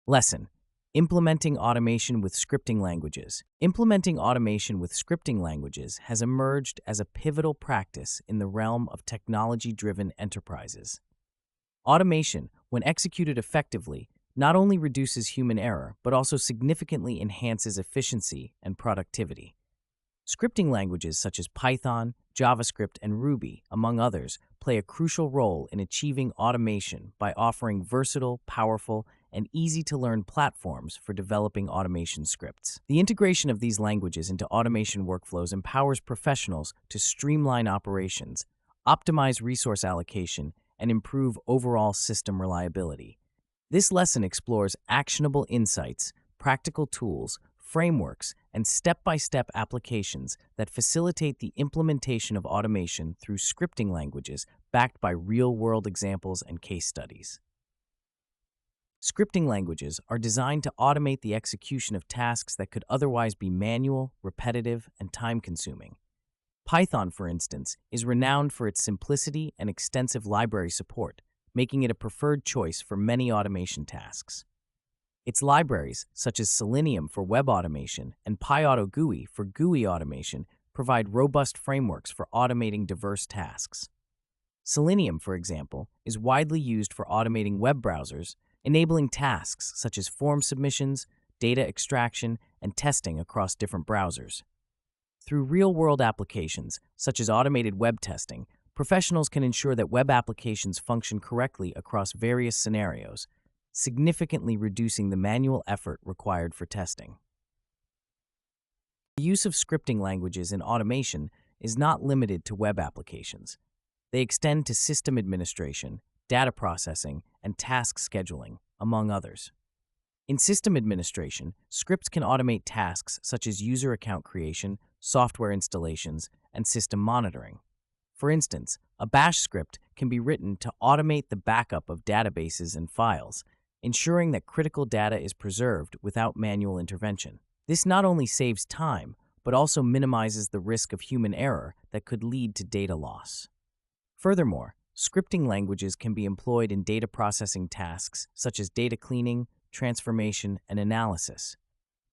Lesson: Implementing automation with scripting languages. Implementing automation with scripting languages has emerged as a pivotal practice in the realm of technology-driven enterprises. Automation, when executed effectively, not only reduces human error, but also significantly enhances efficiency and productivity. Scripting languages such as Python, JavaScript, and Ruby, among others, play a crucial role in achieving automation by offering versatile, powerful, and easy-to-learn platforms for developing automation scripts. The integration of these languages into automation workflows empowers professionals to streamline operations, optimize resource allocation, and improve overall system reliability. This lesson explores actionable insights, practical tools, frameworks, and step-by-step applications that facilitate the implementation of automation through scripting languages backed by real-world examples and case studies. Scripting languages are designed to automate the execution of tasks that could otherwise be manual, repetitive, and time-consuming. Python, for instance, is renowned for its simplicity and extensive library support, making it a preferred choice for many automation tasks. Its libraries, such as Selenium for web automation and PyAutoGUI for GUI automation, provide robust frameworks for automating diverse tasks. Selenium, for example, is widely used for automating web browsers, enabling tasks such as form submissions, data extraction, and testing across different browsers. Through real-world applications, such as automated web testing, professionals can ensure that web applications function correctly across various scenarios, significantly reducing the manual effort required for testing. The use of scripting languages in automation is not limited to web applications. They extend to system administration, data processing, and task scheduling, among others. In system administration, scripts can automate tasks such as user account creation, software installations, and system monitoring. For instance, a bash script can be written to automate the backup of databases and files, ensuring that critical data is preserved without manual intervention. This not only saves time, but also minimizes the risk of human error that could lead to data loss. Furthermore, scripting languages can be employed in data processing tasks such as data cleaning, transformation, and analysis.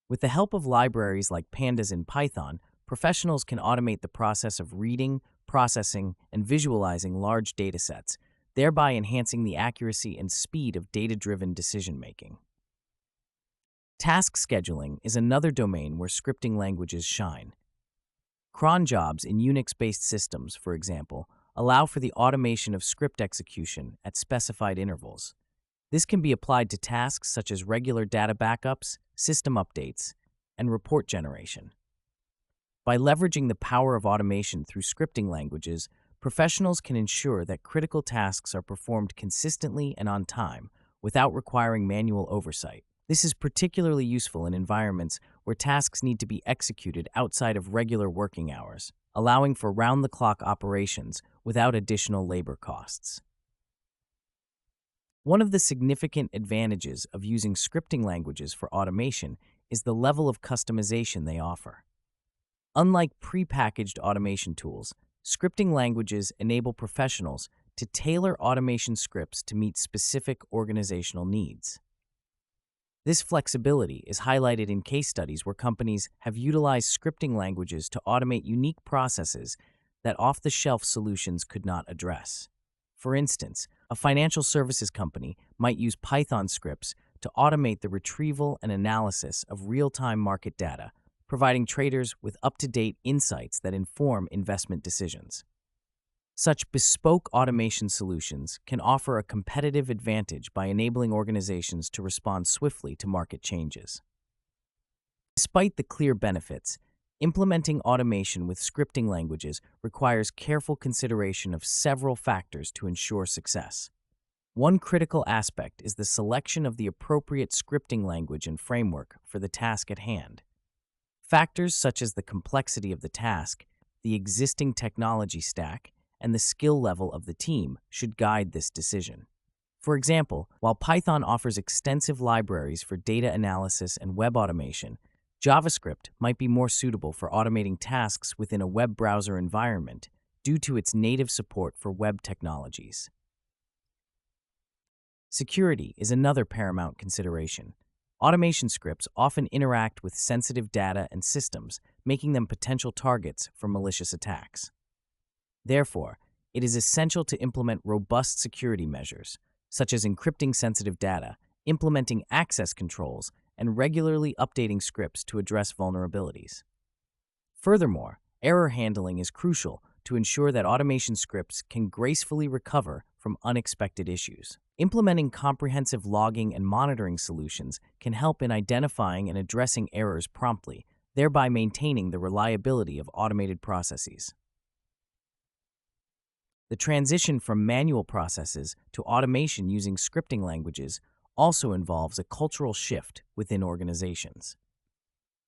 With the help of libraries like Pandas in Python, professionals can automate the process of reading, processing, and visualizing large datasets, thereby enhancing the accuracy and speed of data-driven decision-making. Task scheduling is another domain where scripting languages shine. Cron jobs in Unix-based systems, for example, allow for the automation of script execution at specified intervals. This can be applied to tasks such as regular data backups, system updates, and report generation. By leveraging the power of automation through scripting languages, professionals can ensure that critical tasks are performed consistently and on time without requiring manual oversight. This is particularly useful in environments where tasks need to be executed outside of regular working hours, allowing for round-the-clock operations without additional labor costs. One of the significant advantages of using scripting languages for automation is the level of customization they offer. Unlike pre-packaged automation tools, scripting languages enable professionals to tailor automation scripts to meet specific organizational needs. This flexibility is highlighted in case studies where companies have utilized scripting languages to automate unique processes that off-the-shelf solutions could not address. For instance, a financial services company might use Python scripts to automate the retrieval and analysis of real-time market data, providing traders with up-to-date insights that inform investment decisions. Such bespoke automation solutions can offer a competitive advantage by enabling organizations to respond swiftly to market changes. Despite the clear benefits, implementing automation with scripting languages requires careful consideration of several factors to ensure success. One critical aspect is the selection of the appropriate scripting language and framework for the task at hand. Factors such as the complexity of the task, the existing technology stack, and the skill level of the team should guide this decision. For example, while Python offers extensive libraries for data analysis and web automation, JavaScript might be more suitable for automating tasks within a web browser environment due to its native support for web technologies. Security is another paramount consideration. Automation scripts often interact with sensitive data and systems, making them potential targets for malicious attacks. Therefore, it is essential to implement robust security measures, such as encrypting sensitive data, implementing access controls, and regularly updating scripts to address vulnerabilities. Furthermore, error handling is crucial to ensure that automation scripts can gracefully recover from unexpected issues. Implementing comprehensive logging and monitoring solutions can help in identifying and addressing errors promptly, thereby maintaining the reliability of automated processes. The transition from manual processes to automation using scripting languages also involves a cultural shift within organizations.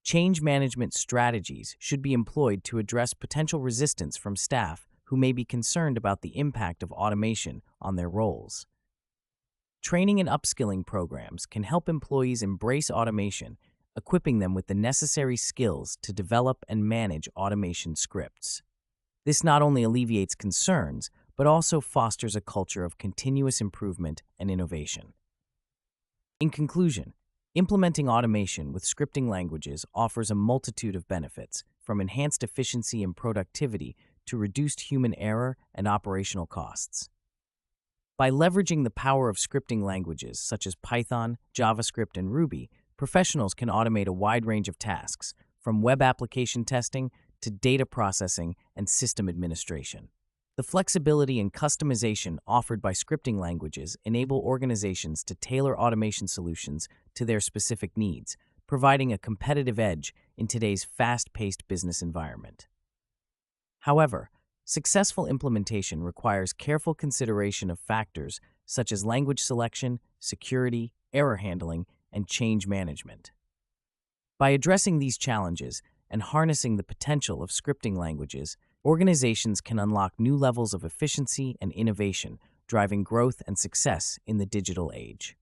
Change management strategies should be employed to address potential resistance from staff who may be concerned about the impact of automation on their roles. Training and upskilling programs can help employees embrace automation, equipping them with the necessary skills to develop and manage automation scripts. This not only alleviates concerns, but also fosters a culture of continuous improvement and innovation. In conclusion, implementing automation with scripting languages offers a multitude of benefits, from enhanced efficiency and productivity to reduced human error and operational costs. By leveraging the power of scripting languages such as Python, JavaScript, and Ruby, professionals can automate a wide range of tasks, from web application testing to data processing and system administration. The flexibility and customization offered by scripting languages enable organizations to tailor automation solutions to their specific needs, providing a competitive edge in today's fast-paced business environment. However, successful implementation requires careful consideration of factors such as language selection, security, error handling, and change management. By addressing these challenges and harnessing the potential of scripting languages, organizations can unlock new levels of efficiency and innovation, driving growth and success in the digital age.